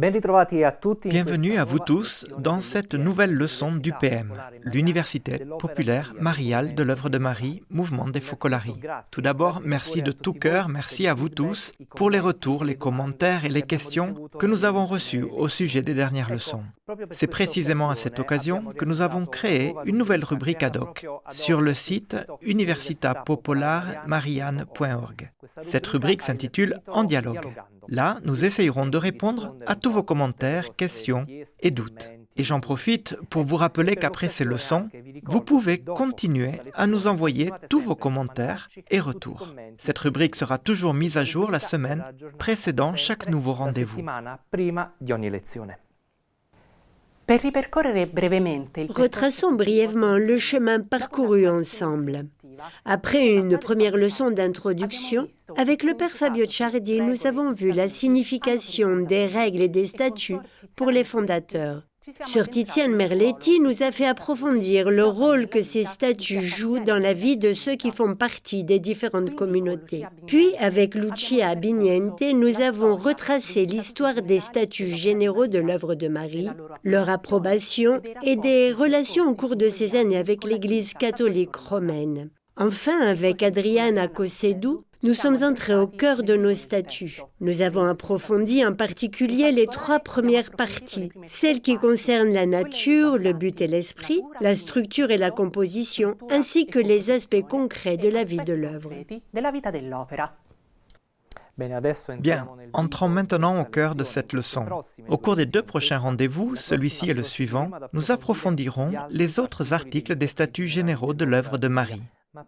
Bienvenue à vous tous dans cette nouvelle leçon d'UPM, l'Université populaire mariale de l'œuvre de Marie, Mouvement des Focolari. Tout d'abord, merci de tout cœur, merci à vous tous pour les retours, les commentaires et les questions que nous avons reçus au sujet des dernières leçons. C'est précisément à cette occasion que nous avons créé une nouvelle rubrique ad hoc sur le site universitapopolarmariane.org. Cette rubrique s'intitule « En dialogue ». Là, nous essayerons de répondre à tous vos commentaires, questions et doutes. Et j'en profite pour vous rappeler qu'après ces leçons, vous pouvez continuer à nous envoyer tous vos commentaires et retours. Cette rubrique sera toujours mise à jour la semaine précédant chaque nouveau rendez-vous. Retraçons brièvement le chemin parcouru ensemble. Après une première leçon d'introduction, avec le père Fabio Ciardi, nous avons vu la signification des règles et des statuts pour les fondateurs. Sœur Tiziane Merletti nous a fait approfondir le rôle que ces statuts jouent dans la vie de ceux qui font partie des différentes communautés. Puis, avec Lucia Abiniente, nous avons retracé l'histoire des statuts généraux de l'œuvre de Marie, leur approbation et des relations au cours de ces années avec l'Église catholique romaine. Enfin, avec Adriana Cossedou, nous sommes entrés au cœur de nos statuts. Nous avons approfondi en particulier les 3 premières parties, celles qui concernent la nature, le but et l'esprit, la structure et la composition, ainsi que les aspects concrets de la vie de l'œuvre. Bien, entrons maintenant au cœur de cette leçon. Au cours des 2 prochains rendez-vous, celui-ci et le suivant, nous approfondirons les autres articles des statuts généraux de l'œuvre de Marie.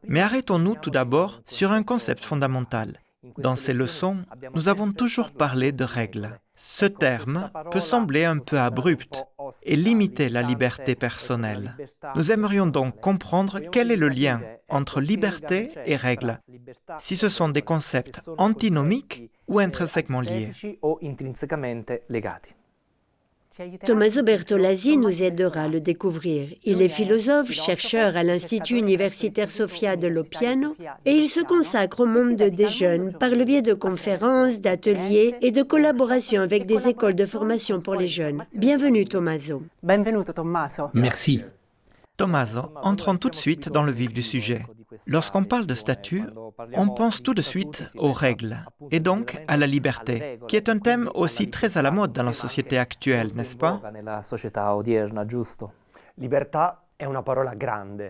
Mais arrêtons-nous tout d'abord sur un concept fondamental. Dans ces leçons, nous avons toujours parlé de règles. Ce terme peut sembler un peu abrupt et limiter la liberté personnelle. Nous aimerions donc comprendre quel est le lien entre liberté et règles, si ce sont des concepts antinomiques ou intrinsèquement liés. Tommaso Bertolazzi nous aidera à le découvrir. Il est philosophe, chercheur à l'Institut universitaire Sofia de Loppiano et il se consacre au monde des jeunes par le biais de conférences, d'ateliers et de collaborations avec des écoles de formation pour les jeunes. Bienvenue Tommaso. Merci. Tommaso, entrons tout de suite dans le vif du sujet. Lorsqu'on parle de statut, on pense tout de suite aux règles, et donc à la liberté, qui est un thème aussi très à la mode dans la société actuelle, n'est-ce pas?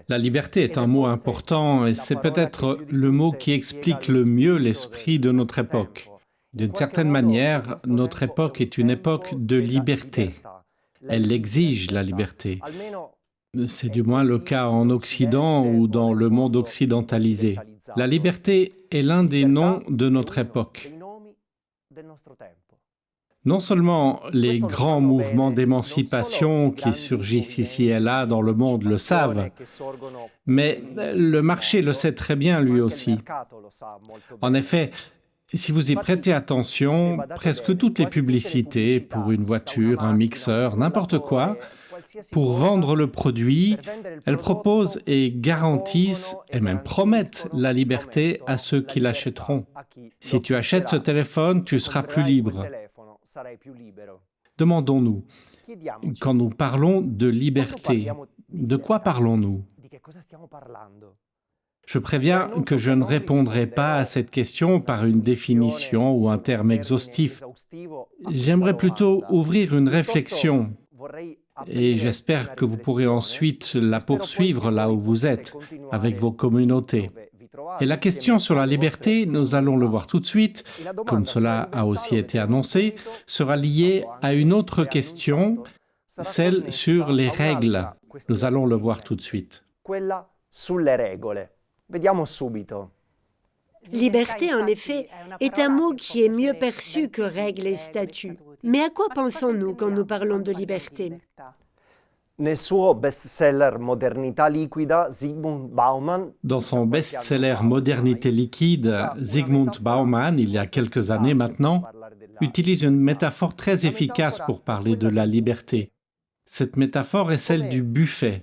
La liberté est un mot important et c'est peut-être le mot qui explique le mieux l'esprit de notre époque. D'une certaine manière, notre époque est une époque de liberté. Elle exige la liberté. C'est du moins le cas en Occident ou dans le monde occidentalisé. La liberté est l'un des noms de notre époque. Non seulement les grands mouvements d'émancipation qui surgissent ici et là dans le monde le savent, mais le marché le sait très bien lui aussi. En effet, si vous y prêtez attention, presque toutes les publicités pour une voiture, un mixeur, n'importe quoi, pour vendre le produit, elles proposent et garantissent et même promettent la liberté à ceux qui l'achèteront. Si tu achètes ce téléphone, tu seras plus libre. Demandons-nous, quand nous parlons de liberté, de quoi parlons-nous? Je préviens que je ne répondrai pas à cette question par une définition ou un terme exhaustif. J'aimerais plutôt ouvrir une réflexion. Et j'espère que vous pourrez ensuite la poursuivre là où vous êtes, avec vos communautés. Et la question sur la liberté, nous allons le voir tout de suite, comme cela a aussi été annoncé, sera liée à une autre question, celle sur les règles. Nous allons le voir tout de suite. Liberté, en effet, est un mot qui est mieux perçu que règles et statuts. Mais à quoi pensons-nous quand nous parlons de liberté? Dans son best-seller Modernità liquida, Zygmunt Bauman, il y a quelques années maintenant, utilise une métaphore très efficace pour parler de la liberté. Cette métaphore est celle du buffet.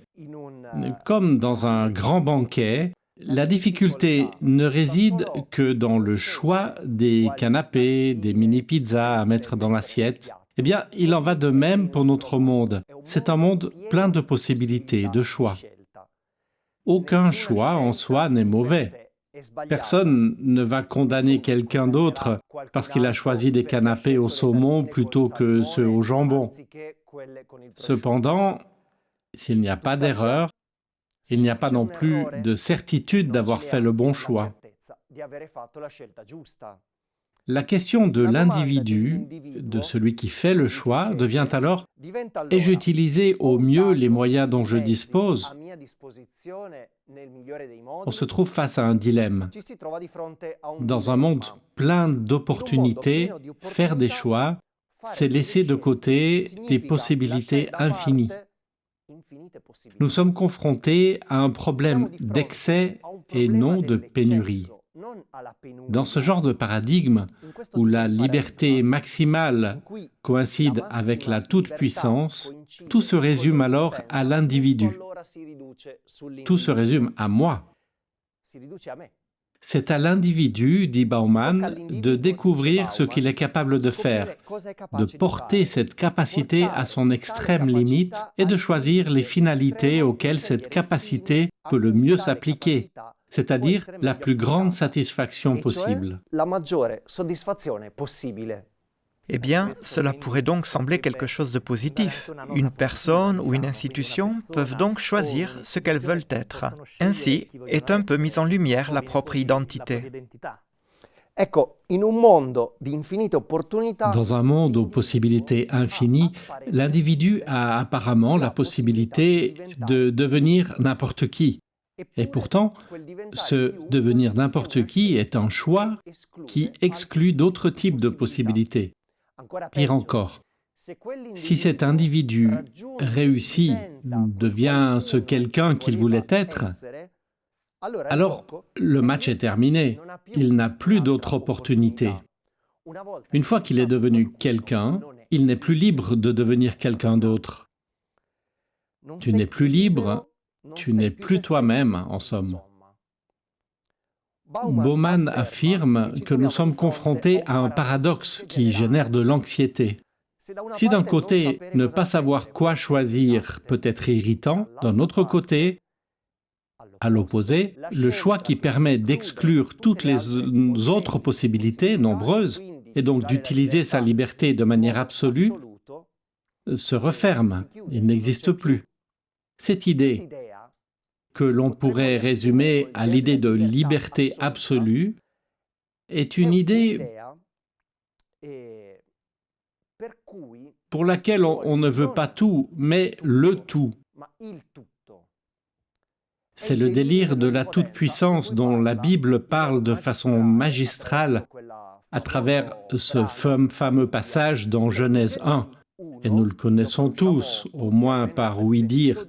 Comme dans un grand banquet, la difficulté ne réside que dans le choix des canapés, des mini-pizzas à mettre dans l'assiette. Eh bien, il en va de même pour notre monde. C'est un monde plein de possibilités, de choix. Aucun choix en soi n'est mauvais. Personne ne va condamner quelqu'un d'autre parce qu'il a choisi des canapés au saumon plutôt que ceux au jambon. Cependant, s'il n'y a pas d'erreur, il n'y a pas non plus de certitude d'avoir fait le bon choix. La question de l'individu, de celui qui fait le choix, devient alors « ai-je utilisé au mieux les moyens dont je dispose ?» On se trouve face à un dilemme. Dans un monde plein d'opportunités, faire des choix, c'est laisser de côté des possibilités infinies. Nous sommes confrontés à un problème d'excès et non de pénurie. Dans ce genre de paradigme, où la liberté maximale coïncide avec la toute-puissance, tout se résume alors à l'individu. Tout se résume à moi. C'est à l'individu, dit Bauman, de découvrir ce qu'il est capable de faire, de porter cette capacité à son extrême limite et de choisir les finalités auxquelles cette capacité peut le mieux s'appliquer, c'est-à-dire la plus grande satisfaction possible. Eh bien, cela pourrait donc sembler quelque chose de positif. Une personne ou une institution peuvent donc choisir ce qu'elles veulent être. Ainsi est un peu mise en lumière la propre identité. Dans un monde aux possibilités infinies, l'individu a apparemment la possibilité de devenir n'importe qui. Et pourtant, ce devenir n'importe qui est un choix qui exclut d'autres types de possibilités. Pire encore, si cet individu réussit, devient ce quelqu'un qu'il voulait être, alors le match est terminé, il n'a plus d'autre opportunité. Une fois qu'il est devenu quelqu'un, il n'est plus libre de devenir quelqu'un d'autre. Tu n'es plus libre, tu n'es plus toi-même, en somme. Bauman affirme que nous sommes confrontés à un paradoxe qui génère de l'anxiété. Si d'un côté, ne pas savoir quoi choisir peut être irritant, d'un autre côté, à l'opposé, le choix qui permet d'exclure toutes les autres possibilités, nombreuses, et donc d'utiliser sa liberté de manière absolue, se referme, il n'existe plus. Cette idée, que l'on pourrait résumer à l'idée de liberté absolue, est une idée pour laquelle on ne veut pas tout, mais le tout. C'est le délire de la toute-puissance dont la Bible parle de façon magistrale à travers ce fameux passage dans Genèse 1. Et nous le connaissons tous, au moins par ouï-dire,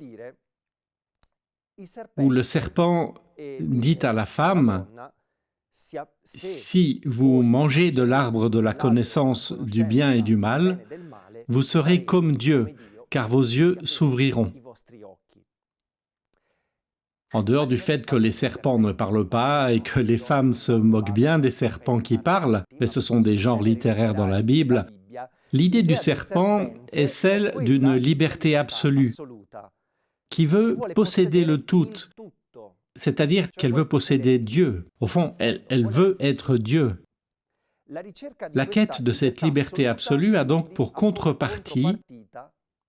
où le serpent dit à la femme « Si vous mangez de l'arbre de la connaissance du bien et du mal, vous serez comme Dieu, car vos yeux s'ouvriront. » En dehors du fait que les serpents ne parlent pas et que les femmes se moquent bien des serpents qui parlent, mais ce sont des genres littéraires dans la Bible, l'idée du serpent est celle d'une liberté absolue, qui veut posséder le tout, c'est-à-dire qu'elle veut posséder Dieu. Au fond, elle veut être Dieu. La quête de cette liberté absolue a donc pour contrepartie,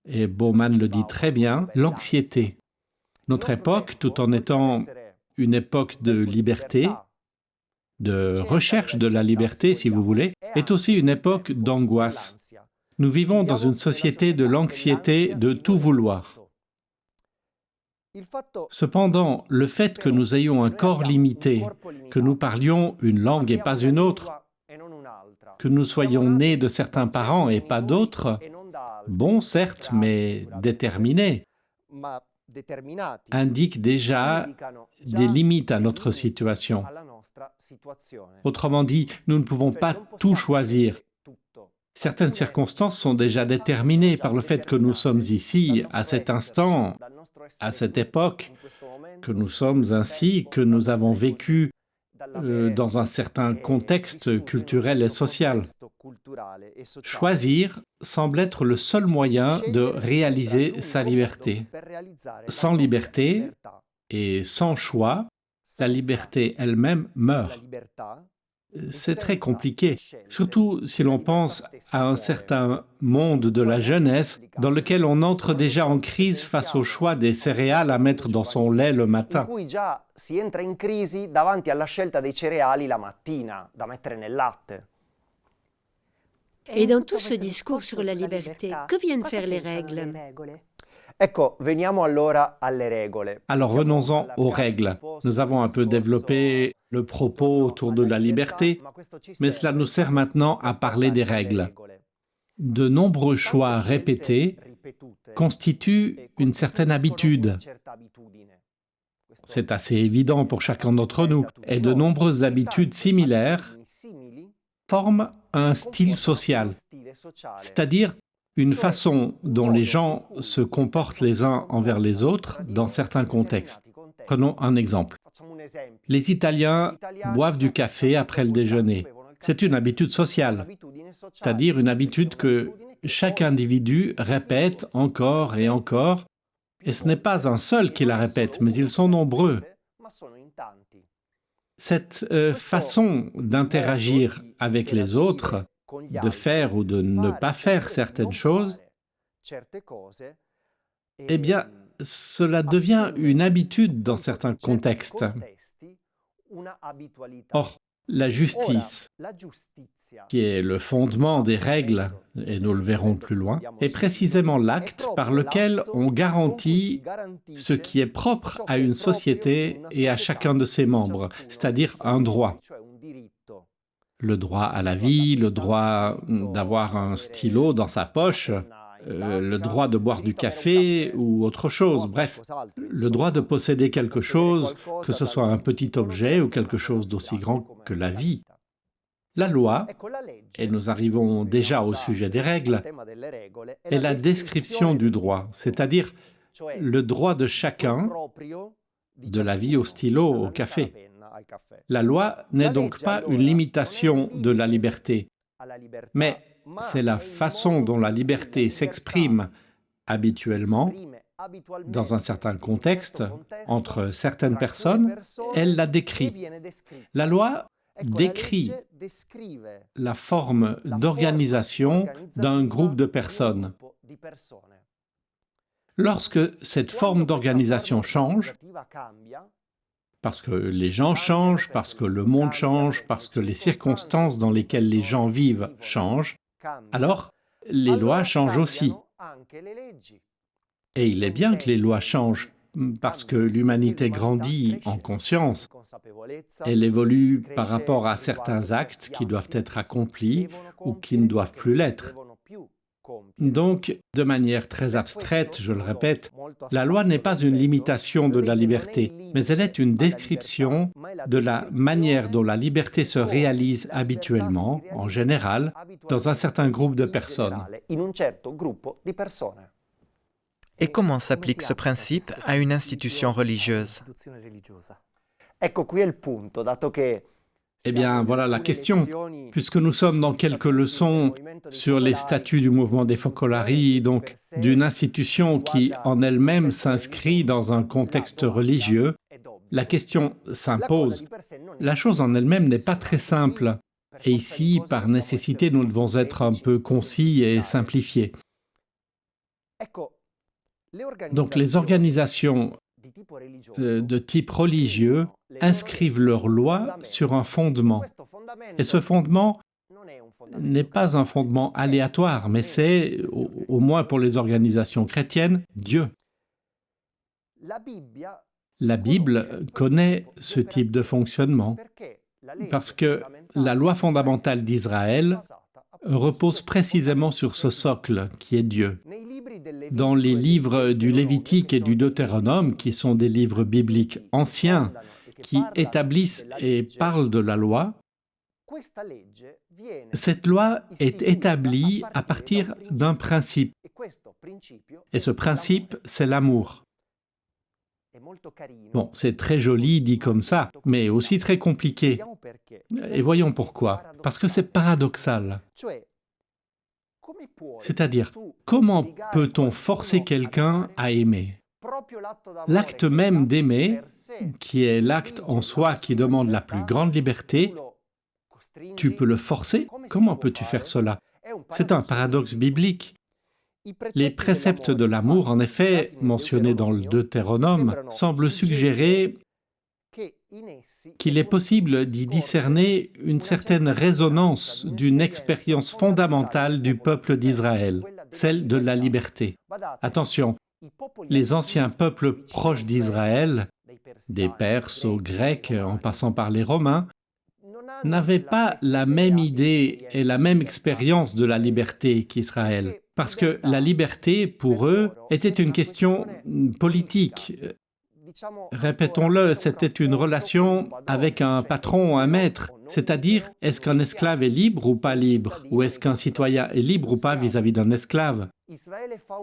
et Bauman le dit très bien, l'anxiété. Notre époque, tout en étant une époque de liberté, de recherche de la liberté, si vous voulez, est aussi une époque d'angoisse. Nous vivons dans une société de l'anxiété de tout vouloir. Cependant, le fait que nous ayons un corps limité, que nous parlions une langue et pas une autre, que nous soyons nés de certains parents et pas d'autres, bons certes, mais déterminés, indique déjà des limites à notre situation. Autrement dit, nous ne pouvons pas tout choisir. Certaines circonstances sont déjà déterminées par le fait que nous sommes ici, à cet instant, à cette époque, que nous sommes ainsi, que nous avons vécu dans un certain contexte culturel et social. Choisir semble être le seul moyen de réaliser sa liberté. Sans liberté et sans choix, la liberté elle-même meurt. C'est très compliqué, surtout si l'on pense à un certain monde de la jeunesse dans lequel on entre déjà en crise face au choix des céréales à mettre dans son lait le matin. In cui già si entra in crisi davanti alla scelta dei cereali la mattina da mettere nel latte. Et dans tout ce discours sur la liberté, que viennent faire les règles? Ecco, veniamo allora alle regole. Alors venons-en aux règles. Nous avons un peu développé le propos autour de la liberté, mais cela nous sert maintenant à parler des règles. De nombreux choix répétés constituent une certaine habitude. C'est assez évident pour chacun d'entre nous, et de nombreuses habitudes similaires forment un style social, c'est-à-dire une façon dont les gens se comportent les uns envers les autres dans certains contextes. Prenons un exemple. Les Italiens boivent du café après le déjeuner. C'est une habitude sociale, c'est-à-dire une habitude que chaque individu répète encore et encore, et ce n'est pas un seul qui la répète, mais ils sont nombreux. Cette façon d'interagir avec les autres, de faire ou de ne pas faire certaines choses, eh bien, cela devient une habitude dans certains contextes. Or, la justice, qui est le fondement des règles, et nous le verrons plus loin, est précisément l'acte par lequel on garantit ce qui est propre à une société et à chacun de ses membres, c'est-à-dire un droit. Le droit à la vie, le droit d'avoir un stylo dans sa poche, le droit de boire du café ou autre chose, bref, le droit de posséder quelque chose, que ce soit un petit objet ou quelque chose d'aussi grand que la vie. La loi, et nous arrivons déjà au sujet des règles, est la description du droit, c'est-à-dire le droit de chacun, de la vie au stylo, au café. La loi n'est donc pas une limitation de la liberté, mais c'est la façon dont la liberté s'exprime habituellement, dans un certain contexte, entre certaines personnes, elle la décrit. La loi décrit la forme d'organisation d'un groupe de personnes. Lorsque cette forme d'organisation change, parce que les gens changent, parce que le monde change, parce que les circonstances dans lesquelles les gens vivent changent, alors les lois changent aussi. Et il est bien que les lois changent, parce que l'humanité grandit en conscience. Elle évolue par rapport à certains actes qui doivent être accomplis ou qui ne doivent plus l'être. Donc, de manière très abstraite, je le répète, la loi n'est pas une limitation de la liberté, mais elle est une description de la manière dont la liberté se réalise habituellement, en général, dans un certain groupe de personnes. Et comment s'applique ce principe à une institution religieuse? Eh bien, voilà la question. Puisque nous sommes dans quelques leçons sur les statuts du mouvement des Focolari, donc d'une institution qui en elle-même s'inscrit dans un contexte religieux, la question s'impose. La chose en elle-même n'est pas très simple. Et ici, par nécessité, nous devons être un peu concis et simplifiés. Donc les organisations de type religieux inscrivent leurs lois sur un fondement. Et ce fondement n'est pas un fondement aléatoire, mais c'est, au moins pour les organisations chrétiennes, Dieu. La Bible connaît ce type de fonctionnement parce que la loi fondamentale d'Israël repose précisément sur ce socle qui est Dieu. Dans les livres du Lévitique et du Deutéronome, qui sont des livres bibliques anciens, qui établissent et parlent de la loi, cette loi est établie à partir d'un principe. Et ce principe, c'est l'amour. Bon, c'est très joli dit comme ça, mais aussi très compliqué. Et voyons pourquoi. Parce que c'est paradoxal. C'est-à-dire, comment peut-on forcer quelqu'un à aimer? L'acte même d'aimer, qui est l'acte en soi qui demande la plus grande liberté, tu peux le forcer? Comment peux-tu faire cela? C'est un paradoxe biblique. Les préceptes de l'amour, en effet, mentionnés dans le Deutéronome, semblent suggérer qu'il est possible d'y discerner une certaine résonance d'une expérience fondamentale du peuple d'Israël, celle de la liberté. Attention, les anciens peuples proches d'Israël, des Perses aux Grecs en passant par les Romains, n'avaient pas la même idée et la même expérience de la liberté qu'Israël, parce que la liberté, pour eux, était une question politique. Répétons-le, c'était une relation avec un patron, un maître, c'est-à-dire, est-ce qu'un esclave est libre ou pas libre, ou est-ce qu'un citoyen est libre ou pas vis-à-vis d'un esclave?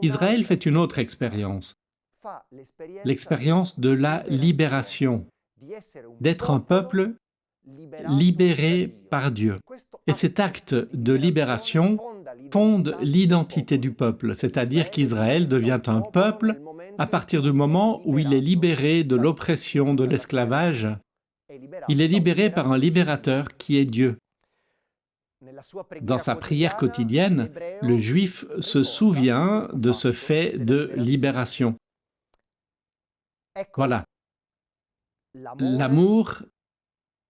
Israël fait une autre expérience, l'expérience de la libération, d'être un peuple libéré par Dieu. Et cet acte de libération fonde l'identité du peuple, c'est-à-dire qu'Israël devient un peuple à partir du moment où il est libéré de l'oppression de l'esclavage. Il est libéré par un libérateur qui est Dieu. Dans sa prière quotidienne, le Juif se souvient de ce fait de libération. Voilà. L'amour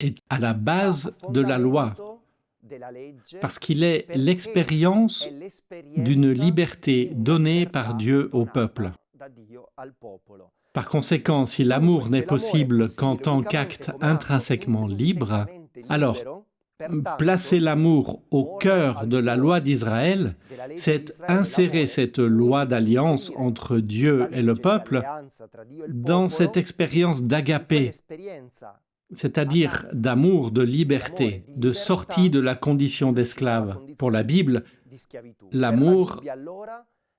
est à la base de la loi, parce qu'il est l'expérience d'une liberté donnée par Dieu au peuple. Par conséquent, si l'amour n'est possible qu'en tant qu'acte intrinsèquement libre, alors placer l'amour au cœur de la loi d'Israël, c'est insérer cette loi d'alliance entre Dieu et le peuple dans cette expérience d'agapé, c'est-à-dire d'amour, de liberté, de sortie de la condition d'esclave. Pour la Bible, l'amour,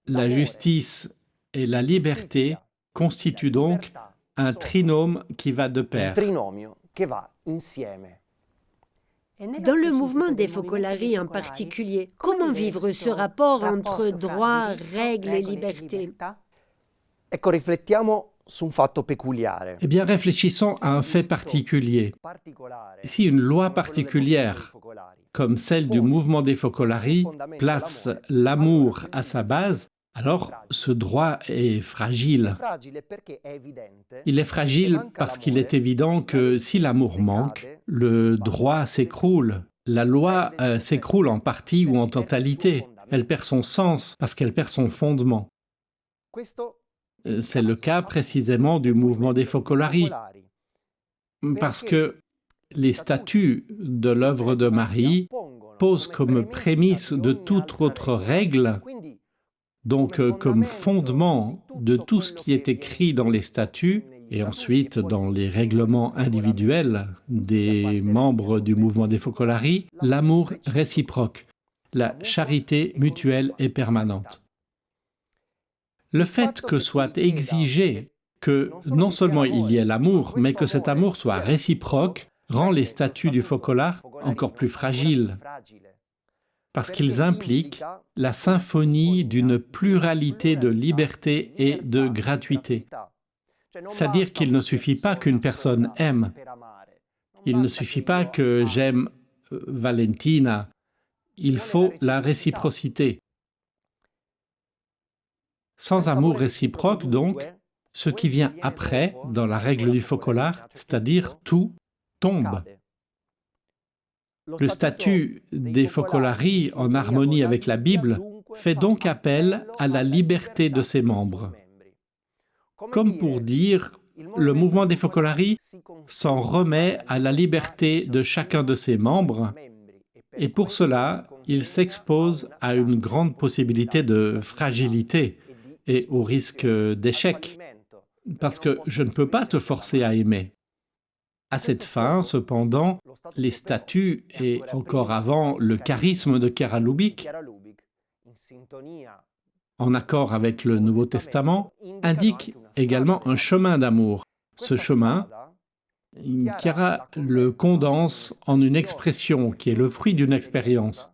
la justice et la liberté constituent donc un trinôme qui va de pair. Dans le mouvement des Focolari en particulier, comment vivre ce rapport entre droit, règles et liberté? Eh bien, réfléchissons à un fait particulier. Si une loi particulière, comme celle du mouvement des Focolari, place l'amour à sa base, alors ce droit est fragile. Il est fragile parce qu'il est évident que si l'amour manque, le droit s'écroule. La loi s'écroule en partie ou en totalité. Elle perd son sens parce qu'elle perd son fondement. C'est le cas précisément du mouvement des Focolari, parce que les statuts de l'œuvre de Marie posent comme prémisse de toute autre règle, donc comme fondement de tout ce qui est écrit dans les statuts et ensuite dans les règlements individuels des membres du mouvement des Focolari, l'amour réciproque, la charité mutuelle et permanente. Le fait que soit exigé que non seulement il y ait l'amour, mais que cet amour soit réciproque, rend les statuts du Focolare encore plus fragiles, parce qu'ils impliquent la symphonie d'une pluralité de liberté et de gratuité. C'est-à-dire qu'il ne suffit pas qu'une personne aime. Il ne suffit pas que j'aime Valentina. Il faut la réciprocité. Sans amour réciproque, donc, ce qui vient après, dans la règle du Focolare, c'est-à-dire tout, tombe. Le statut des Focolari, en harmonie avec la Bible, fait donc appel à la liberté de ses membres. Comme pour dire, le mouvement des Focolari s'en remet à la liberté de chacun de ses membres, et pour cela, il s'expose à une grande possibilité de fragilité et au risque d'échec, parce que je ne peux pas te forcer à aimer. À cette fin, cependant, les statuts et encore avant le charisme de Chiara Lubich, en accord avec le Nouveau Testament, indiquent également un chemin d'amour, ce chemin, Chiara le condense en une expression qui est le fruit d'une expérience,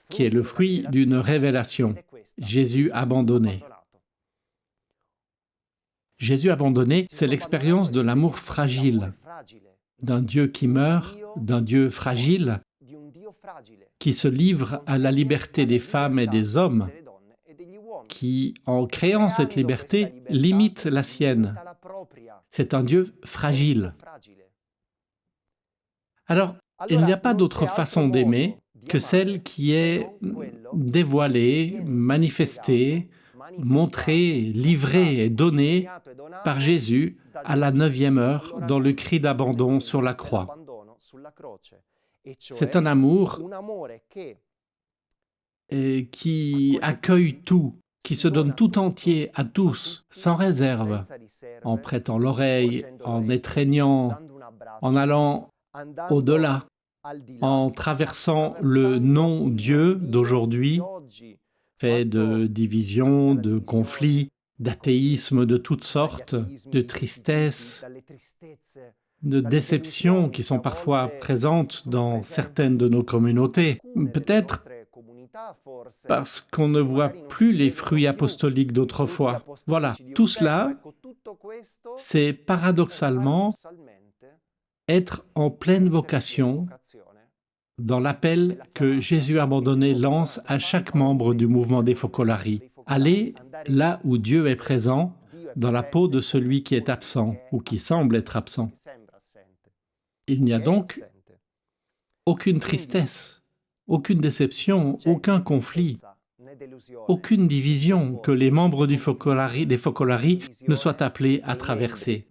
qui est le fruit d'une révélation. Jésus abandonné. Jésus abandonné, c'est l'expérience de l'amour fragile, d'un Dieu qui meurt, d'un Dieu fragile, qui se livre à la liberté des femmes et des hommes, qui, en créant cette liberté, limite la sienne. C'est un Dieu fragile. Alors, il n'y a pas d'autre façon d'aimer que celle qui est dévoilée, manifestée, montrée, livrée et donnée par Jésus à la 9e heure dans le cri d'abandon sur la croix. C'est un amour qui accueille tout, qui se donne tout entier à tous, sans réserve, en prêtant l'oreille, en étreignant, en allant au-delà, en traversant le non-Dieu d'aujourd'hui, fait de divisions, de conflits, d'athéisme de toutes sortes, de tristesse, de déceptions qui sont parfois présentes dans certaines de nos communautés. Peut-être parce qu'on ne voit plus les fruits apostoliques d'autrefois. Voilà, tout cela, c'est paradoxalement être en pleine vocation dans l'appel que Jésus abandonné lance à chaque membre du mouvement des Focolari. Aller là où Dieu est présent, dans la peau de celui qui est absent ou qui semble être absent. Il n'y a donc aucune tristesse, aucune déception, aucun conflit, aucune division que les membres des Focolari ne soient appelés à traverser.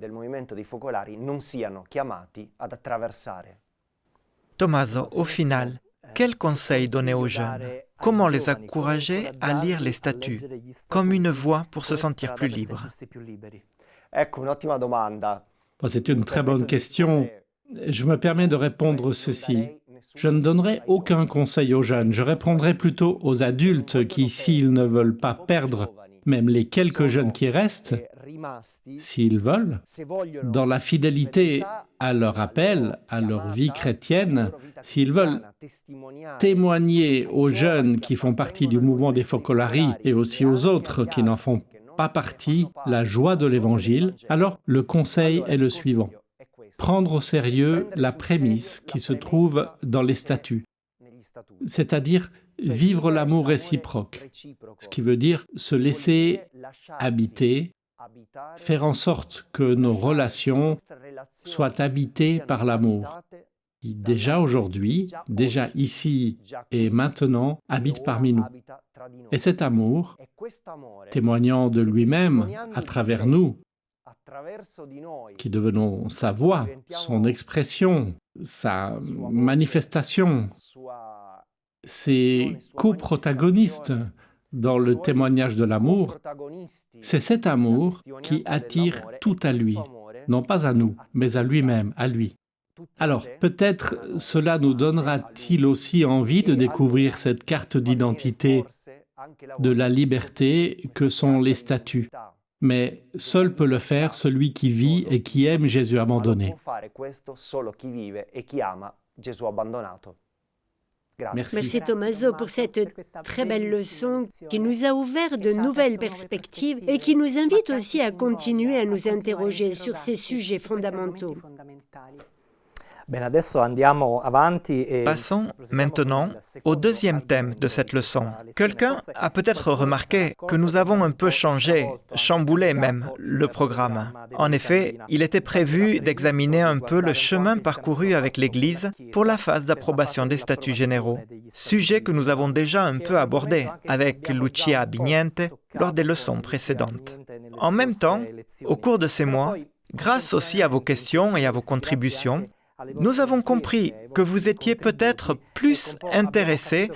Tommaso, au final, quel conseil donner aux jeunes? Comment les encourager à lire les statuts comme une voie pour se sentir plus libre? C'est une très bonne question. Je me permets de répondre ceci. Je ne donnerai aucun conseil aux jeunes, je répondrai plutôt aux adultes qui, s'ils ne veulent pas perdre même les quelques jeunes qui restent, s'ils veulent, dans la fidélité à leur appel, à leur vie chrétienne, s'ils veulent témoigner aux jeunes qui font partie du mouvement des Focolari et aussi aux autres qui n'en font pas partie, la joie de l'Évangile, alors le conseil est le suivant. Prendre au sérieux la prémisse qui se trouve dans les statuts, c'est-à-dire vivre l'amour réciproque, ce qui veut dire se laisser habiter, faire en sorte que nos relations soient habitées par l'amour, qui déjà aujourd'hui, déjà ici et maintenant, habite parmi nous. Et cet amour, témoignant de lui-même à travers nous, qui devenons sa voix, son expression, sa manifestation, ses coprotagonistes dans le témoignage de l'amour, c'est cet amour qui attire tout à lui, non pas à nous, mais à lui-même, à lui. Alors, peut-être cela nous donnera-t-il aussi envie de découvrir cette carte d'identité de la liberté que sont les statuts. Mais seul peut le faire celui qui vit et qui aime Jésus abandonné. Merci Tommaso pour cette très belle leçon qui nous a ouvert de nouvelles perspectives et qui nous invite aussi à continuer à nous interroger sur ces sujets fondamentaux. Passons maintenant au deuxième thème de cette leçon. Quelqu'un a peut-être remarqué que nous avons un peu changé, chamboulé même, le programme. En effet, il était prévu d'examiner un peu le chemin parcouru avec l'Église pour la phase d'approbation des statuts généraux, sujet que nous avons déjà un peu abordé avec Lucia Biniente lors des leçons précédentes. En même temps, au cours de ces mois, grâce aussi à vos questions et à vos contributions, nous avons compris que vous étiez peut-être plus intéressés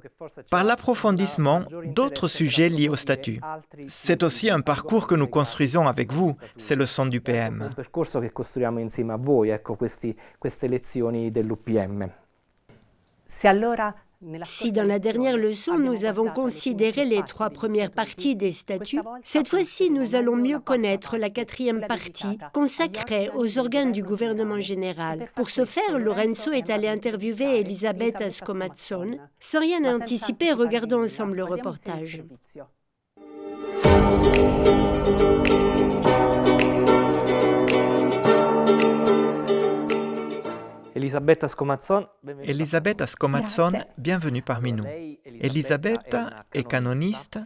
par l'approfondissement d'autres sujets liés au statut. C'est aussi un parcours que nous construisons avec vous, ces leçons du PM. Si dans la dernière leçon, nous avons considéré les 3 premières parties des statuts, cette fois-ci, nous allons mieux connaître la 4e partie, consacrée aux organes du gouvernement général. Pour ce faire, Lorenzo est allé interviewer Elisabetta Scomazzone. Sans rien anticiper, regardons ensemble le reportage. Elisabetta Scomazzone, bienvenue parmi nous. Elisabetta est canoniste,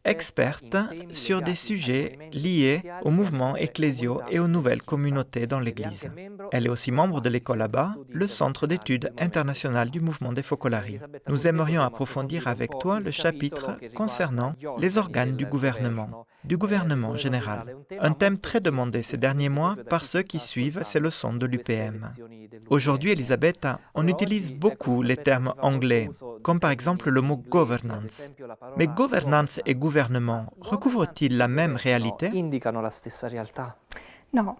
experte sur des sujets liés aux mouvements ecclésiaux et aux nouvelles communautés dans l'Église. Elle est aussi membre de l'Ecolaba, le centre d'études internationales du mouvement des Focolari. Nous aimerions approfondir avec toi le chapitre concernant les organes du gouvernement général. Un thème très demandé ces derniers mois par ceux qui suivent ces leçons de l'UPM. Aujourd'hui, Elisabetta, on utilise beaucoup les termes anglais, comme par exemple le mot governance. Mais governance et gouvernement recouvrent-ils la même réalité? No,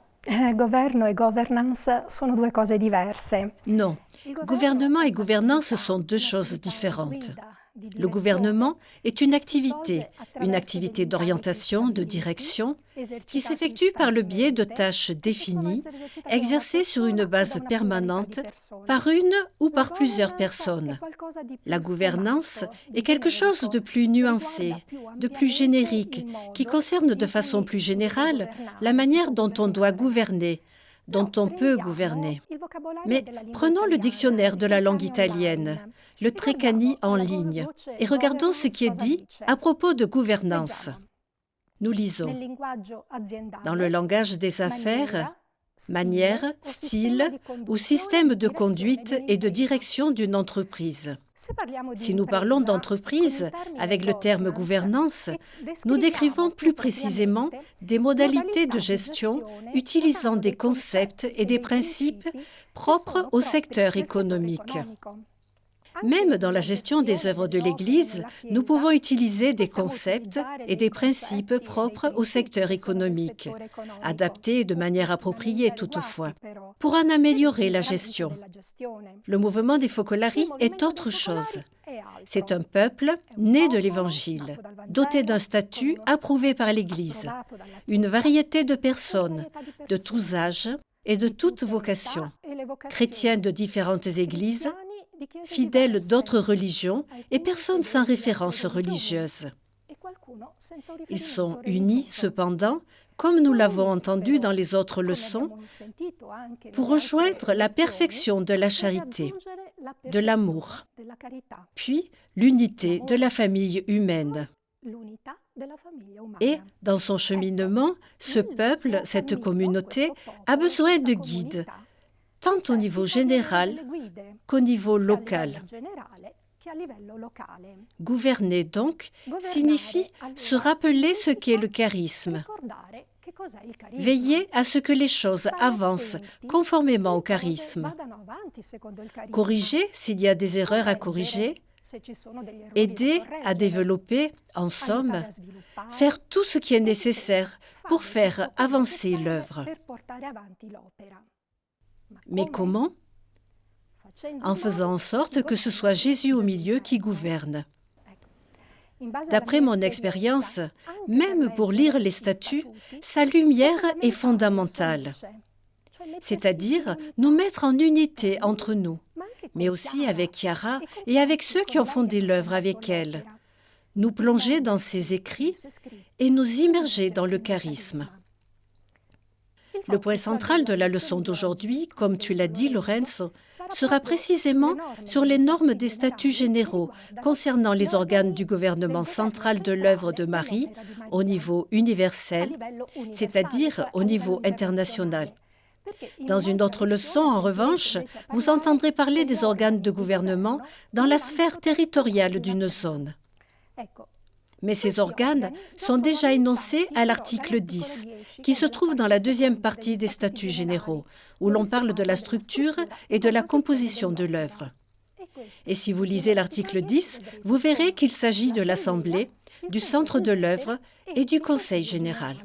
governo e governance sono 2 cose diverse. Non, gouvernement et gouvernance sont 2 choses différentes. Le gouvernement est une activité d'orientation, de direction, qui s'effectue par le biais de tâches définies, exercées sur une base permanente par une ou par plusieurs personnes. La gouvernance est quelque chose de plus nuancé, de plus générique, qui concerne de façon plus générale la manière dont on doit gouverner, dont on peut gouverner. Mais prenons le dictionnaire de la langue italienne, le Treccani en ligne, et regardons ce qui est dit à propos de gouvernance. Nous lisons. Dans le langage des affaires, manière, style ou système de conduite et de direction d'une entreprise. Si nous parlons d'entreprise avec le terme gouvernance, nous décrivons plus précisément des modalités de gestion utilisant des concepts et des principes propres au secteur économique. Même dans la gestion des œuvres de l'Église, nous pouvons utiliser des concepts et des principes propres au secteur économique, adaptés de manière appropriée toutefois, pour en améliorer la gestion. Le mouvement des Focolari est autre chose. C'est un peuple né de l'Évangile, doté d'un statut approuvé par l'Église, une variété de personnes, de tous âges et de toutes vocations, chrétiens de différentes églises, fidèles d'autres religions et personnes sans référence religieuse. Ils sont unis, cependant, comme nous l'avons entendu dans les autres leçons, pour rejoindre la perfection de la charité, de l'amour, puis l'unité de la famille humaine. Et, dans son cheminement, ce peuple, cette communauté, a besoin de guides, tant au niveau général qu'au niveau local. Gouverner, donc, signifie se rappeler ce qu'est le charisme. Veiller à ce que les choses avancent conformément au charisme. Corriger s'il y a des erreurs à corriger. Aider à développer, en somme, faire tout ce qui est nécessaire pour faire avancer l'œuvre. Mais comment? En faisant en sorte que ce soit Jésus au milieu qui gouverne. D'après mon expérience, même pour lire les statuts, sa lumière est fondamentale. C'est-à-dire nous mettre en unité entre nous, mais aussi avec Chiara et avec ceux qui ont fondé l'œuvre avec elle. Nous plonger dans ses écrits et nous immerger dans le charisme. Le point central de la leçon d'aujourd'hui, comme tu l'as dit, Lorenzo, sera précisément sur les normes des statuts généraux concernant les organes du gouvernement central de l'œuvre de Marie au niveau universel, c'est-à-dire au niveau international. Dans une autre leçon, en revanche, vous entendrez parler des organes de gouvernement dans la sphère territoriale d'une zone. Mais ces organes sont déjà énoncés à l'article 10, qui se trouve dans la deuxième partie des statuts généraux, où l'on parle de la structure et de la composition de l'œuvre. Et si vous lisez l'article 10, vous verrez qu'il s'agit de l'Assemblée, du centre de l'œuvre et du Conseil général.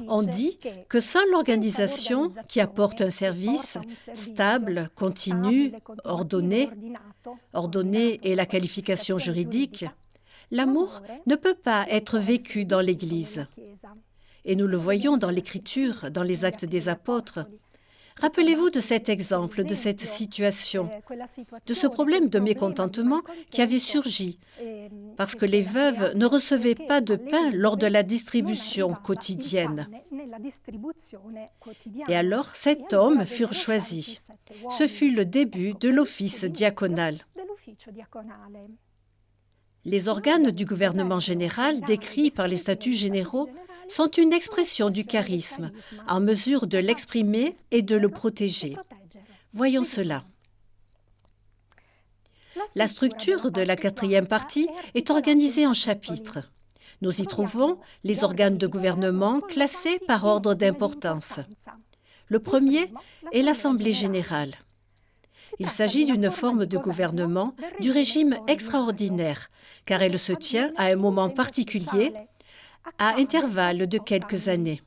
On dit que sans l'organisation qui apporte un service stable, continu, ordonné et la qualification juridique, l'amour ne peut pas être vécu dans l'Église. Et nous le voyons dans l'Écriture, dans les Actes des Apôtres. Rappelez-vous de cet exemple, de cette situation, de ce problème de mécontentement qui avait surgi parce que les veuves ne recevaient pas de pain lors de la distribution quotidienne. Et alors, 7 hommes furent choisis. Ce fut le début de l'office diaconal. Les organes du gouvernement général décrits par les statuts généraux sont une expression du charisme, en mesure de l'exprimer et de le protéger. Voyons cela. La structure de la 4e partie est organisée en chapitres. Nous y trouvons les organes de gouvernement classés par ordre d'importance. Le premier est l'Assemblée générale. Il s'agit d'une forme de gouvernement du régime extraordinaire, car elle se tient à un moment particulier, à intervalles de quelques années.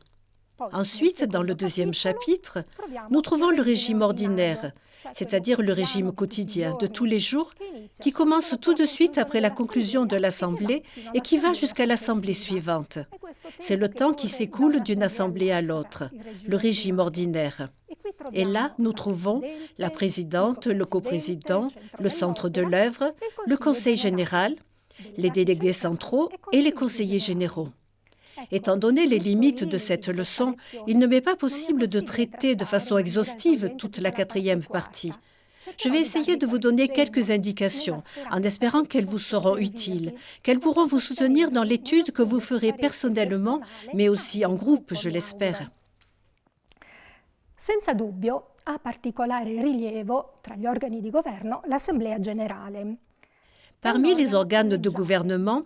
Ensuite, dans le 2e chapitre, nous trouvons le régime ordinaire, c'est-à-dire le régime quotidien de tous les jours, qui commence tout de suite après la conclusion de l'assemblée et qui va jusqu'à l'assemblée suivante. C'est le temps qui s'écoule d'une assemblée à l'autre, le régime ordinaire. Et là, nous trouvons la présidente, le coprésident, le centre de l'œuvre, le conseil général, les délégués centraux et les conseillers généraux. Étant donné les limites de cette leçon, il ne m'est pas possible de traiter de façon exhaustive toute la 4e partie. Je vais essayer de vous donner quelques indications, en espérant qu'elles vous seront utiles, qu'elles pourront vous soutenir dans l'étude que vous ferez personnellement, mais aussi en groupe, je l'espère. Senza dubbio ha particolare rilievo tra gli organi di governo l'Assemblea Generale. Parmi les organes de gouvernement,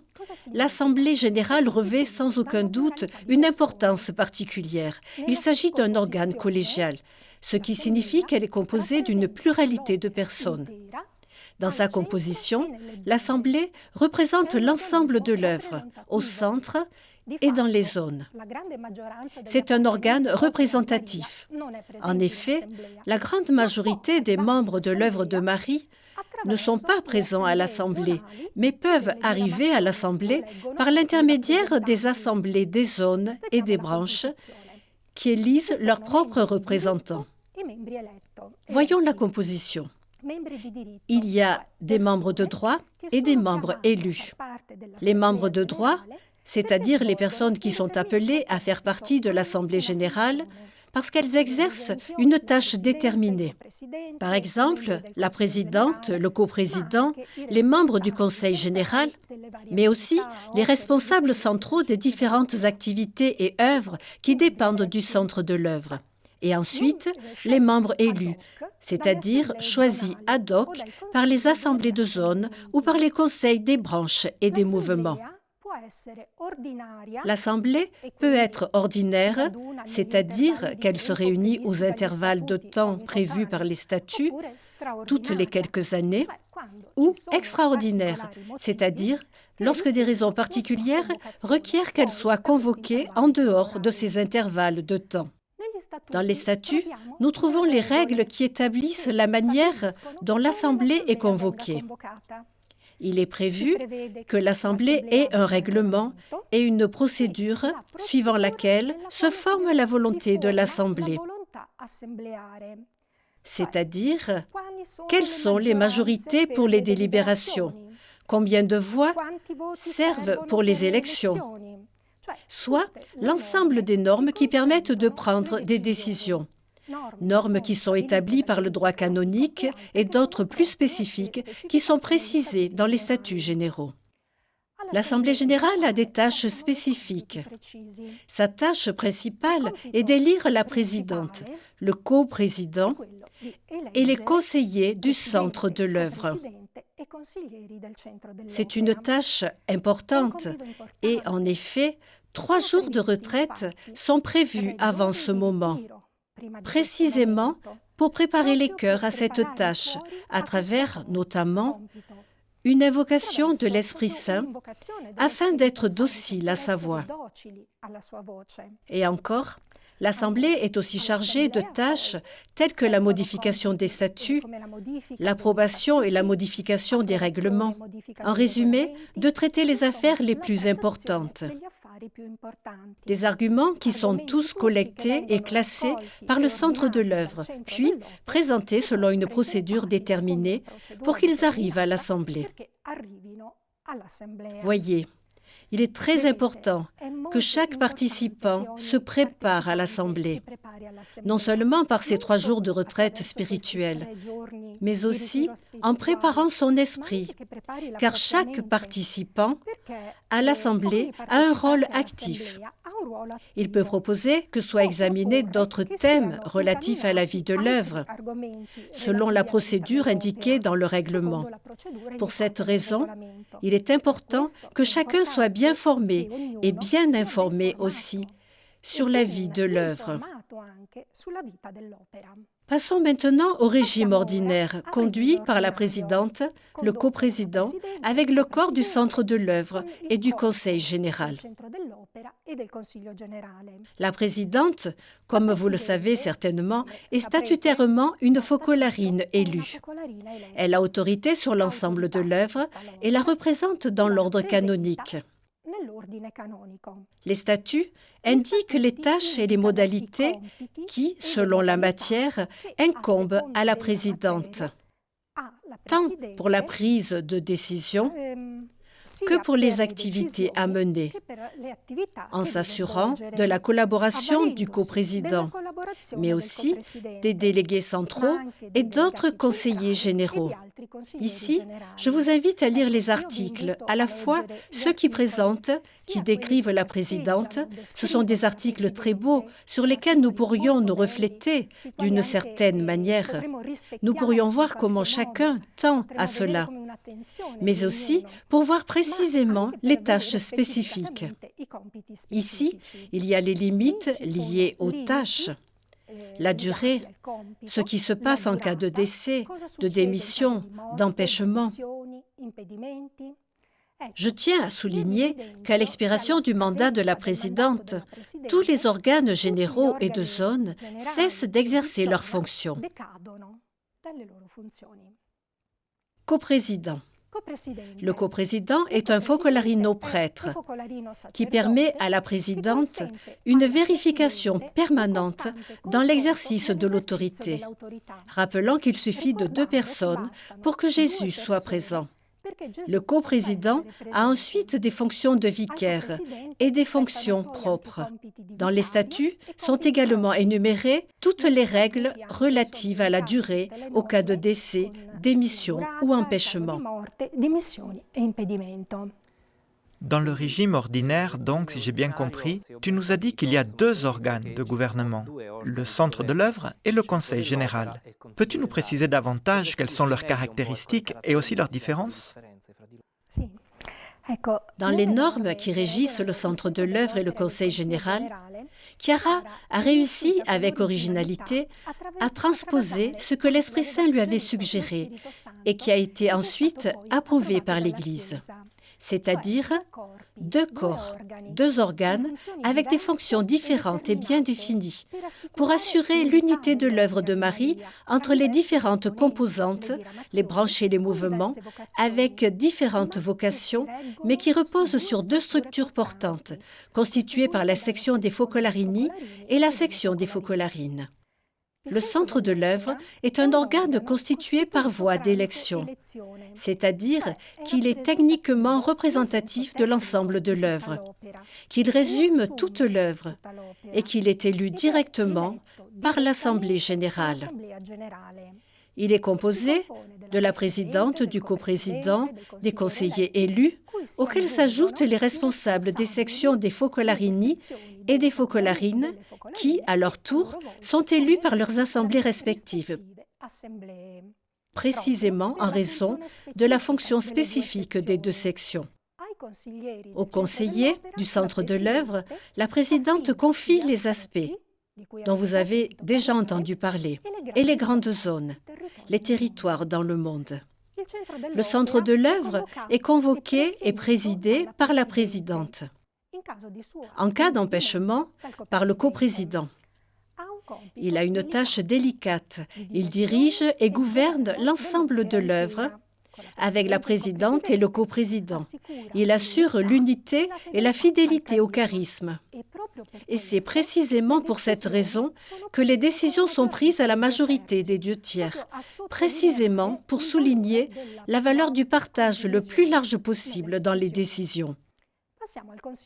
l'Assemblée générale revêt sans aucun doute une importance particulière. Il s'agit d'un organe collégial, ce qui signifie qu'elle est composée d'une pluralité de personnes. Dans sa composition, l'Assemblée représente l'ensemble de l'œuvre, au centre et dans les zones. C'est un organe représentatif. En effet, la grande majorité des membres de l'œuvre de Marie ne sont pas présents à l'Assemblée, mais peuvent arriver à l'Assemblée par l'intermédiaire des assemblées des zones et des branches qui élisent leurs propres représentants. Voyons la composition. Il y a des membres de droit et des membres élus. Les membres de droit, c'est-à-dire les personnes qui sont appelées à faire partie de l'Assemblée générale, parce qu'elles exercent une tâche déterminée. Par exemple, la présidente, le coprésident, les membres du conseil général, mais aussi les responsables centraux des différentes activités et œuvres qui dépendent du centre de l'œuvre. Et ensuite, les membres élus, c'est-à-dire choisis ad hoc par les assemblées de zone ou par les conseils des branches et des mouvements. L'Assemblée peut être ordinaire, c'est-à-dire qu'elle se réunit aux intervalles de temps prévus par les statuts, toutes les quelques années, ou extraordinaire, c'est-à-dire lorsque des raisons particulières requièrent qu'elle soit convoquée en dehors de ces intervalles de temps. Dans les statuts, nous trouvons les règles qui établissent la manière dont l'Assemblée est convoquée. Il est prévu que l'Assemblée ait un règlement et une procédure suivant laquelle se forme la volonté de l'Assemblée, c'est-à-dire quelles sont les majorités pour les délibérations, combien de voix servent pour les élections, soit l'ensemble des normes qui permettent de prendre des décisions. Normes qui sont établies par le droit canonique et d'autres plus spécifiques qui sont précisées dans les statuts généraux. L'Assemblée générale a des tâches spécifiques. Sa tâche principale est d'élire la présidente, le coprésident et les conseillers du centre de l'œuvre. C'est une tâche importante et, en effet, 3 jours de retraite sont prévus avant ce moment, précisément pour préparer les cœurs à cette tâche, à travers, notamment, une invocation de l'Esprit Saint afin d'être docile à sa voix. Et encore, l'Assemblée est aussi chargée de tâches telles que la modification des statuts, l'approbation et la modification des règlements. En résumé, de traiter les affaires les plus importantes. Des arguments qui sont tous collectés et classés par le centre de l'œuvre, puis présentés selon une procédure déterminée pour qu'ils arrivent à l'Assemblée. Voyez, il est très important que chaque participant se prépare à l'Assemblée, non seulement par ces 3 jours de retraite spirituelle, mais aussi en préparant son esprit, car chaque participant à l'Assemblée a un rôle actif. Il peut proposer que soient examinés d'autres thèmes relatifs à la vie de l'œuvre, selon la procédure indiquée dans le règlement. Pour cette raison, il est important que chacun soit bien formé et bien informé aussi sur la vie de l'œuvre. Passons maintenant au régime ordinaire, conduit par la présidente, le coprésident, avec le corps du centre de l'œuvre et du conseil général. La présidente, comme vous le savez certainement, est statutairement une focolarine élue. Elle a autorité sur l'ensemble de l'œuvre et la représente dans l'ordre canonique. Les statuts indiquent les tâches et les modalités qui, selon la matière, incombent à la présidente, tant pour la prise de décision que pour les activités à mener, en s'assurant de la collaboration du coprésident, mais aussi des délégués centraux et d'autres conseillers généraux. Ici, je vous invite à lire les articles, à la fois ceux qui présentent, qui décrivent la présidente. Ce sont des articles très beaux sur lesquels nous pourrions nous refléter d'une certaine manière. Nous pourrions voir comment chacun tend à cela, mais aussi pour voir précisément les tâches spécifiques. Ici, il y a les limites liées aux tâches. La durée, ce qui se passe en cas de décès, de démission, d'empêchement. Je tiens à souligner qu'à l'expiration du mandat de la présidente, tous les organes généraux et de zone cessent d'exercer leurs fonctions. Coprésident. Le coprésident est un focolarino prêtre qui permet à la présidente une vérification permanente dans l'exercice de l'autorité, rappelant qu'il suffit de 2 personnes pour que Jésus soit présent. Le coprésident a ensuite des fonctions de vicaire et des fonctions propres. Dans les statuts sont également énumérées toutes les règles relatives à la durée au cas de décès, démission ou empêchement. Dans le régime ordinaire, donc, si j'ai bien compris, tu nous as dit qu'il y a 2 organes de gouvernement, le centre de l'œuvre et le conseil général. Peux-tu nous préciser davantage quelles sont leurs caractéristiques et aussi leurs différences? Dans les normes qui régissent le centre de l'œuvre et le conseil général, Chiara a réussi avec originalité à transposer ce que l'Esprit Saint lui avait suggéré et qui a été ensuite approuvé par l'Église. C'est-à-dire 2 corps, 2 organes avec des fonctions différentes et bien définies pour assurer l'unité de l'œuvre de Marie entre les différentes composantes, les branches et les mouvements, avec différentes vocations, mais qui reposent sur 2 structures portantes, constituées par la section des focolarini et la section des focolarines. Le centre de l'œuvre est un organe constitué par voie d'élection, c'est-à-dire qu'il est techniquement représentatif de l'ensemble de l'œuvre, qu'il résume toute l'œuvre et qu'il est élu directement par l'Assemblée générale. Il est composé de la présidente, du coprésident, des conseillers élus, auxquels s'ajoutent les responsables des sections des focolarini et des focolarines, qui, à leur tour, sont élus par leurs assemblées respectives, précisément en raison de la fonction spécifique des 2 sections. Aux conseillers du centre de l'œuvre, la présidente confie les aspects dont vous avez déjà entendu parler, et les grandes zones, les territoires dans le monde. Le centre de l'œuvre est convoqué et présidé par la présidente. En cas d'empêchement, par le coprésident. Il a une tâche délicate. Il dirige et gouverne l'ensemble de l'œuvre avec la présidente et le coprésident. Il assure l'unité et la fidélité au charisme. Et c'est précisément pour cette raison que les décisions sont prises à la majorité des 2/3, précisément pour souligner la valeur du partage le plus large possible dans les décisions.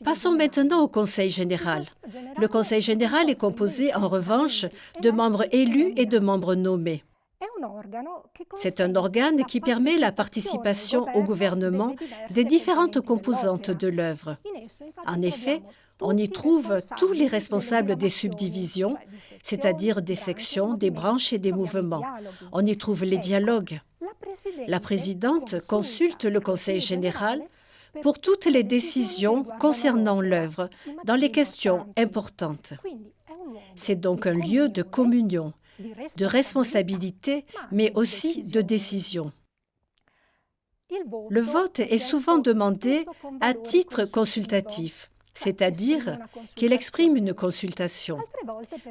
Passons maintenant au Conseil général. Le Conseil général est composé, en revanche, de membres élus et de membres nommés. C'est un organe qui permet la participation au gouvernement des différentes composantes de l'œuvre. En effet, on y trouve tous les responsables des subdivisions, c'est-à-dire des sections, des branches et des mouvements. On y trouve les dialogues. La présidente consulte le Conseil général pour toutes les décisions concernant l'œuvre dans les questions importantes. C'est donc un lieu de communion, de responsabilité, mais aussi de décision. Le vote est souvent demandé à titre consultatif, c'est-à-dire qu'il exprime une consultation.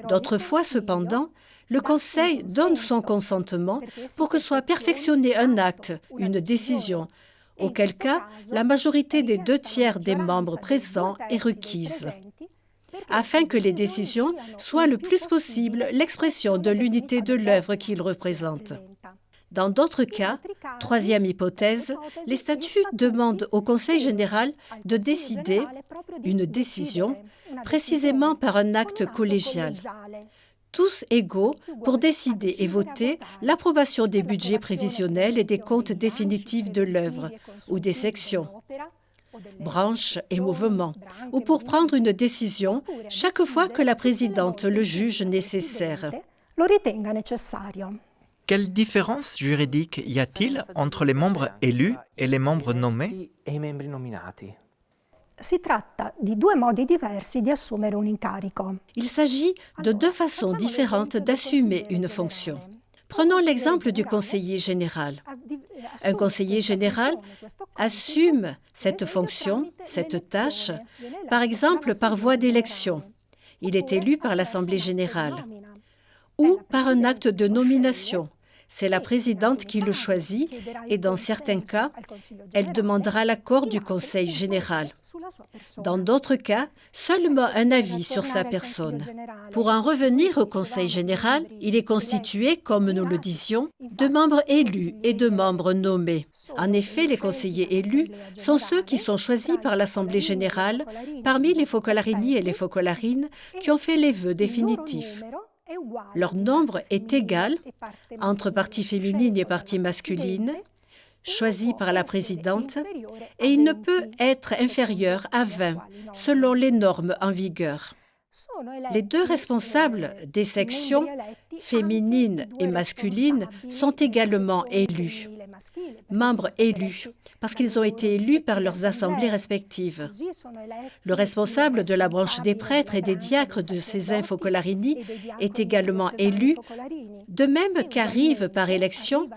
D'autres fois, cependant, le Conseil donne son consentement pour que soit perfectionné un acte, une décision, auquel cas la majorité des 2/3 des membres présents est requise, afin que les décisions soient le plus possible l'expression de l'unité de l'œuvre qu'ils représentent. Dans d'autres cas, troisième hypothèse, les statuts demandent au Conseil général de décider une décision précisément par un acte collégial. Tous égaux pour décider et voter l'approbation des budgets prévisionnels et des comptes définitifs de l'œuvre ou des sections, branches et mouvements, ou pour prendre une décision chaque fois que la présidente le juge nécessaire. Quelle différence juridique y a-t-il entre les membres élus et les membres nommés? Il s'agit de deux façons différentes d'assumer une fonction. Prenons l'exemple du conseiller général. Un conseiller général assume cette fonction, cette tâche, par exemple par voie d'élection. Il est élu par l'Assemblée générale ou par un acte de nomination. C'est la présidente qui le choisit et dans certains cas, elle demandera l'accord du Conseil général. Dans d'autres cas, seulement un avis sur sa personne. Pour en revenir au Conseil général, il est constitué, comme nous le disions, de membres élus et de membres nommés. En effet, les conseillers élus sont ceux qui sont choisis par l'Assemblée générale parmi les focolarini et les focolarines qui ont fait les vœux définitifs. Leur nombre est égal entre parties féminines et parties masculines, choisis par la présidente, et il ne peut être inférieur à 20 selon les normes en vigueur. Les deux responsables des sections, féminines et masculines, sont également élus, membres élus, parce qu'ils ont été élus par leurs assemblées respectives. Le responsable de la branche des prêtres et des diacres de ces Focolarini est également élu, de même qu'arrivent par élection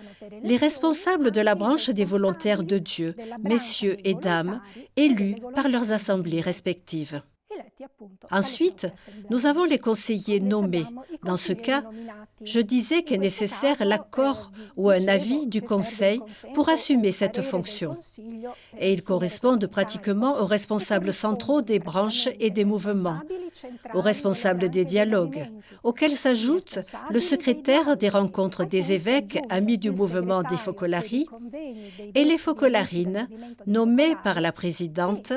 les responsables de la branche des volontaires de Dieu, messieurs et dames, élus par leurs assemblées respectives. Ensuite, nous avons les conseillers nommés. Dans ce cas, je disais qu'est nécessaire l'accord ou un avis du Conseil pour assumer cette fonction. Et ils correspondent pratiquement aux responsables centraux des branches et des mouvements, aux responsables des dialogues, auxquels s'ajoute le secrétaire des rencontres des évêques, amis du mouvement des Focolari, et les Focolarines, nommées par la présidente,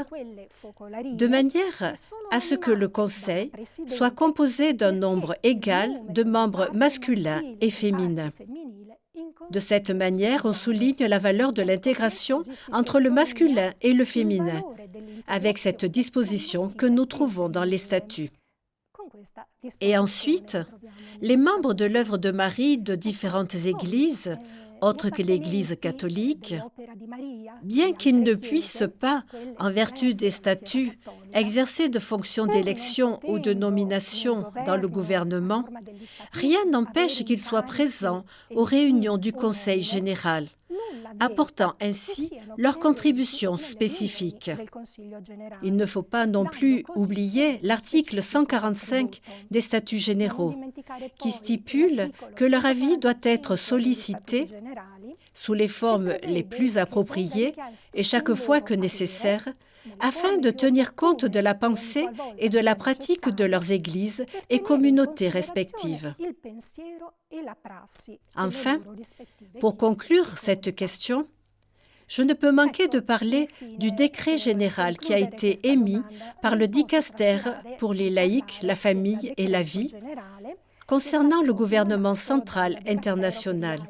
de manière à ce que le Conseil soit composé d'un nombre égal de membres masculins et féminins. De cette manière, on souligne la valeur de l'intégration entre le masculin et le féminin, avec cette disposition que nous trouvons dans les statuts. Et ensuite, les membres de l'œuvre de Marie de différentes églises, autres que l'Église catholique, bien qu'ils ne puissent pas, en vertu des statuts, exercer de fonctions d'élection ou de nomination dans le gouvernement, rien n'empêche qu'ils soient présents aux réunions du Conseil général, apportant ainsi leur contribution spécifique. Il ne faut pas non plus oublier l'article 145 des statuts généraux, qui stipule que leur avis doit être sollicité sous les formes les plus appropriées et chaque fois que nécessaire, afin de tenir compte de la pensée et de la pratique de leurs églises et communautés respectives. Enfin, pour conclure cette question, je ne peux manquer de parler du décret général qui a été émis par le dicaster pour les laïcs, la famille et la vie, concernant le gouvernement central international.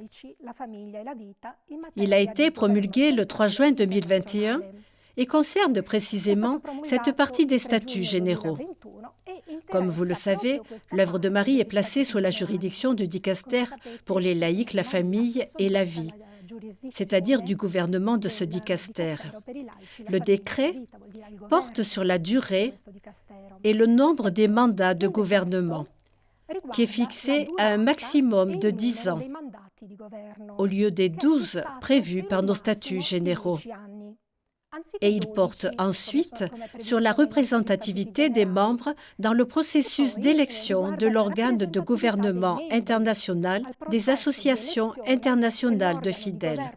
Il a été promulgué le 3 juin 2021 et concerne précisément cette partie des statuts généraux. Comme vous le savez, l'œuvre de Marie est placée sous la juridiction du dicaster pour les laïcs, la famille et la vie, c'est-à-dire du gouvernement de ce dicaster. Le décret porte sur la durée et le nombre des mandats de gouvernement, qui est fixé à un maximum de 10 ans, au lieu des 12 prévus par nos statuts généraux. Et il porte ensuite sur la représentativité des membres dans le processus d'élection de l'organe de gouvernement international des associations internationales de fidèles.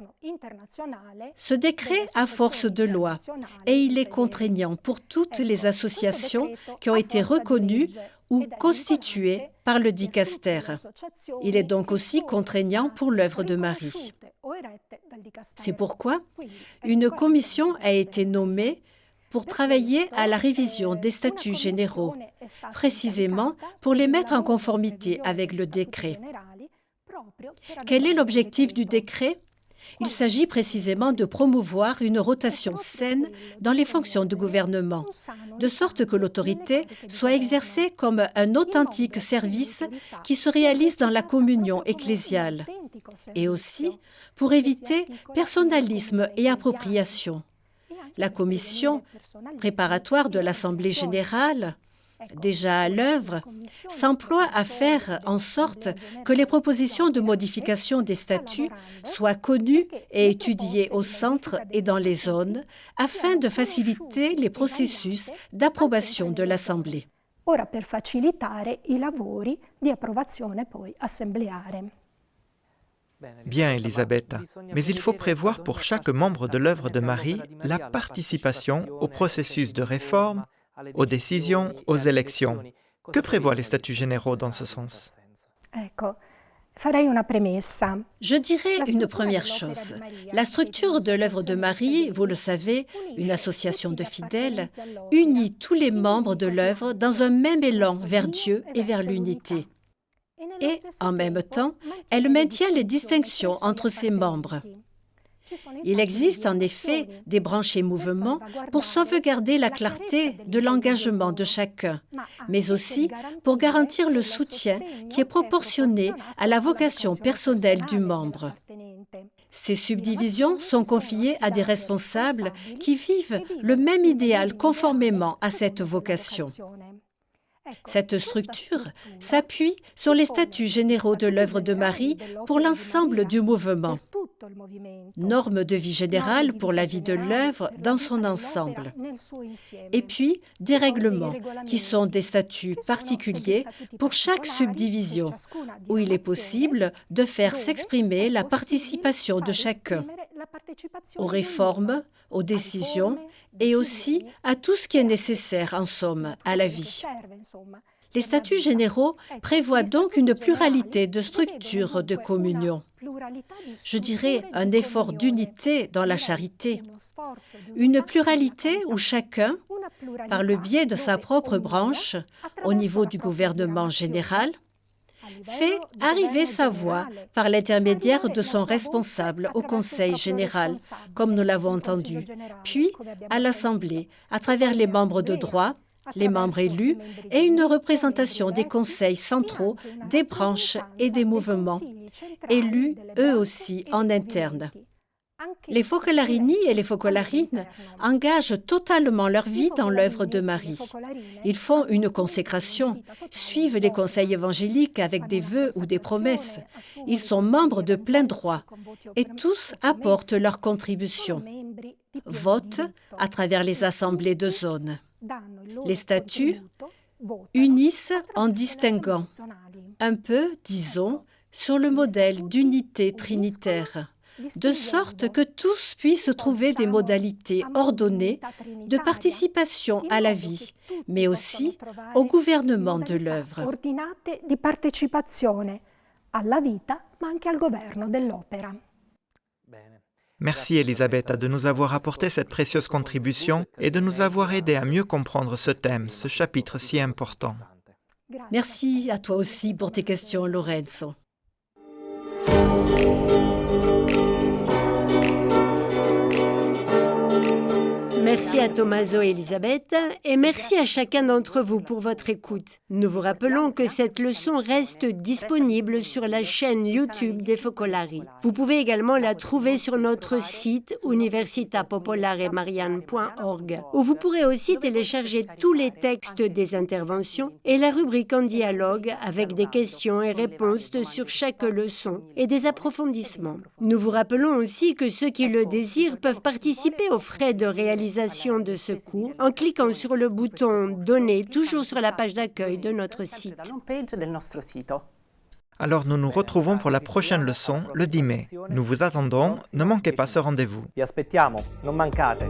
Ce décret a force de loi et il est contraignant pour toutes les associations qui ont été reconnues ou constituées par le dicaster. Il est donc aussi contraignant pour l'œuvre de Marie. C'est pourquoi une commission a été nommée pour travailler à la révision des statuts généraux, précisément pour les mettre en conformité avec le décret. Quel est l'objectif du décret ? Il s'agit précisément de promouvoir une rotation saine dans les fonctions de gouvernement, de sorte que l'autorité soit exercée comme un authentique service qui se réalise dans la communion ecclésiale, et aussi pour éviter personnalisme et appropriation. La commission préparatoire de l'Assemblée générale, déjà à l'œuvre, s'emploie à faire en sorte que les propositions de modification des statuts soient connues et étudiées au centre et dans les zones afin de faciliter les processus d'approbation de l'Assemblée. Ora per facilitare i lavori di approvazione poi assembleare. Bien, Elisabeth, mais il faut prévoir pour chaque membre de l'œuvre de Marie la participation au processus de réforme, aux décisions, aux élections. Que prévoient les statuts généraux dans ce sens? Je dirais une première chose. La structure de l'œuvre de Marie, vous le savez, une association de fidèles, unit tous les membres de l'œuvre dans un même élan vers Dieu et vers l'unité. Et, en même temps, elle maintient les distinctions entre ses membres. Il existe en effet des branches et mouvements pour sauvegarder la clarté de l'engagement de chacun, mais aussi pour garantir le soutien qui est proportionné à la vocation personnelle du membre. Ces subdivisions sont confiées à des responsables qui vivent le même idéal conformément à cette vocation. Cette structure s'appuie sur les statuts généraux de l'œuvre de Marie pour l'ensemble du mouvement, normes de vie générale pour la vie de l'œuvre dans son ensemble, et puis des règlements qui sont des statuts particuliers pour chaque subdivision, où il est possible de faire s'exprimer la participation de chacun aux réformes, aux décisions et aussi à tout ce qui est nécessaire, en somme, à la vie. Les statuts généraux prévoient donc une pluralité de structures de communion. Je dirais un effort d'unité dans la charité, une pluralité où chacun, par le biais de sa propre branche, au niveau du gouvernement général, fait arriver sa voix par l'intermédiaire de son responsable au Conseil général, comme nous l'avons entendu, puis à l'Assemblée, à travers les membres de droit, les membres élus et une représentation des conseils centraux, des branches et des mouvements, élus eux aussi en interne. Les Focolarini et les Focolarines engagent totalement leur vie dans l'œuvre de Marie. Ils font une consécration, suivent les conseils évangéliques avec des vœux ou des promesses. Ils sont membres de plein droit et tous apportent leur contribution. Votent à travers les assemblées de zone. Les statuts unissent en distinguant, un peu, disons, sur le modèle d'unité trinitaire, de sorte que tous puissent trouver des modalités ordonnées de participation à la vie, mais aussi au gouvernement de l'œuvre. Merci Elisabetta de nous avoir apporté cette précieuse contribution et de nous avoir aidé à mieux comprendre ce thème, ce chapitre si important. Merci à toi aussi pour tes questions, Lorenzo. Merci à Tommaso et Elisabetta et merci à chacun d'entre vous pour votre écoute. Nous vous rappelons que cette leçon reste disponible sur la chaîne YouTube des Focolari. Vous pouvez également la trouver sur notre site universitapopolaремarian.org où vous pourrez aussi télécharger tous les textes des interventions et la rubrique en dialogue avec des questions et réponses sur chaque leçon et des approfondissements. Nous vous rappelons aussi que ceux qui le désirent peuvent participer aux frais de réalisation de ce cours en cliquant sur le bouton « Donner » toujours sur la page d'accueil de notre site. Alors nous nous retrouvons pour la prochaine leçon le 10 mai. Nous vous attendons, ne manquez pas ce rendez-vous. Vi aspettiamo, non mancate.